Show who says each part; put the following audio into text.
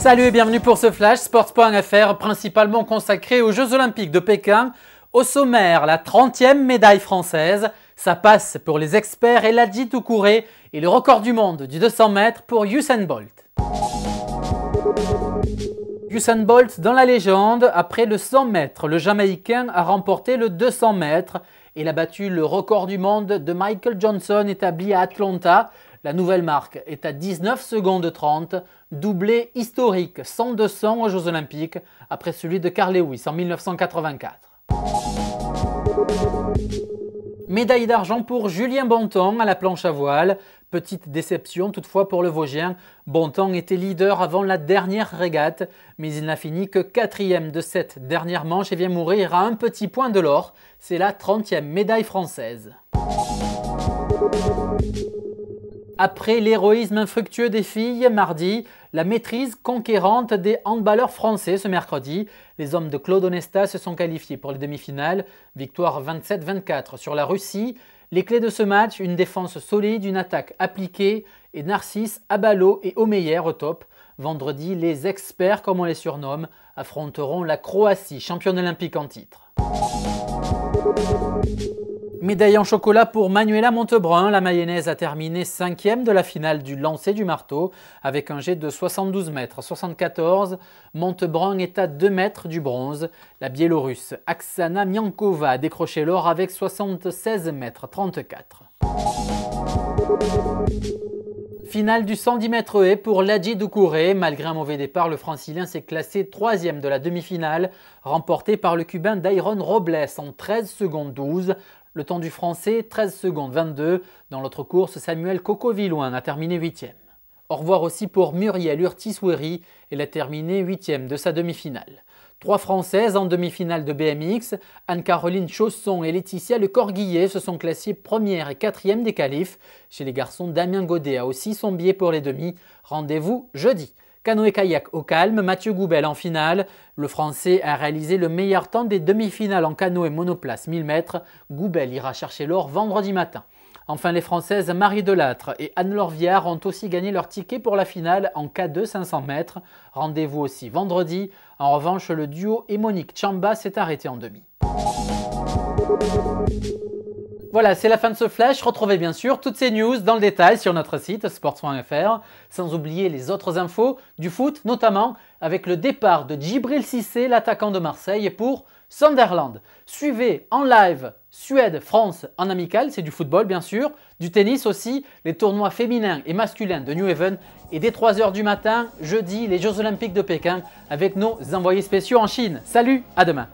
Speaker 1: Salut et bienvenue pour ce flash sports.fr principalement consacré aux Jeux Olympiques de Pékin. Au sommaire, la 30e médaille française. Ça passe pour les experts Elhadji Doucouré et le record du monde du 200 mètres pour Usain Bolt. Usain Bolt dans la légende, après le 100 mètres, le Jamaïcain a remporté le 200 mètres. Il a battu le record du monde de Michael Johnson établi à Atlanta. La nouvelle marque est à 19 secondes 30, doublé historique 100-200 aux Jeux Olympiques après celui de Carl Lewis en 1984. Médaille d'argent pour Julien Bontemps à la planche à voile. Petite déception toutefois pour le Vosgien. Bontemps était leader avant la dernière régate, mais il n'a fini que 4e de cette dernière manche et vient mourir à un petit point de l'or. C'est la 30e médaille française. Après l'héroïsme infructueux des filles, mardi, la maîtrise conquérante des handballeurs français ce mercredi. Les hommes de Claude Onesta se sont qualifiés pour les demi-finales. Victoire 27-24 sur la Russie. Les clés de ce match, une défense solide, une attaque appliquée et Narcisse, Abalo et Omeyer au top. Vendredi, les experts, comme on les surnomme, affronteront la Croatie, championne olympique en titre. Médaille en chocolat pour Manuela Montebrun. La Mayonnaise a terminé 5e de la finale du lancer du marteau avec un jet de 72 mètres 74. Montebrun est à 2 mètres du bronze. La Biélorusse Aksana Miankova a décroché l'or avec 76 mètres 34. Finale du 110 mètres haies pour Elhadji Doucouré. Malgré un mauvais départ, le francilien s'est classé 3e de la demi-finale, remporté par le cubain Dairon Robles en 13 secondes 12. Le temps du français, 13 secondes 22. Dans l'autre course, Samuel Coco-Villouin a terminé 8e. Au revoir aussi pour Muriel Urtis-Ouéry. Elle a terminé 8e de sa demi-finale. 3 Françaises en demi-finale de BMX. Anne-Caroline Chausson et Laetitia Le Corguillet se sont classées 1re et 4e des qualifs. Chez les garçons, Damien Godet a aussi son billet pour les demi. Rendez-vous jeudi. Canoë-kayak au calme, Mathieu Goubel en finale. Le Français a réalisé le meilleur temps des demi-finales en canoë monoplace 1000 mètres. Goubel ira chercher l'or vendredi matin. Enfin, les Françaises Marie Delattre et Anne-Laure Viard ont aussi gagné leur ticket pour la finale en K2 500 mètres. Rendez-vous aussi vendredi. En revanche, le duo et Monique Chamba s'est arrêté en demi. Voilà, c'est la fin de ce flash. Retrouvez bien sûr toutes ces news dans le détail sur notre site sports.fr, sans oublier les autres infos du foot, notamment avec le départ de Djibril Cissé, l'attaquant de Marseille, pour Sunderland. Suivez en live Suède-France en amical, c'est du football bien sûr, du tennis aussi, les tournois féminins et masculins de New Haven et dès 3h du matin, jeudi, les Jeux Olympiques de Pékin avec nos envoyés spéciaux en Chine. Salut, à demain.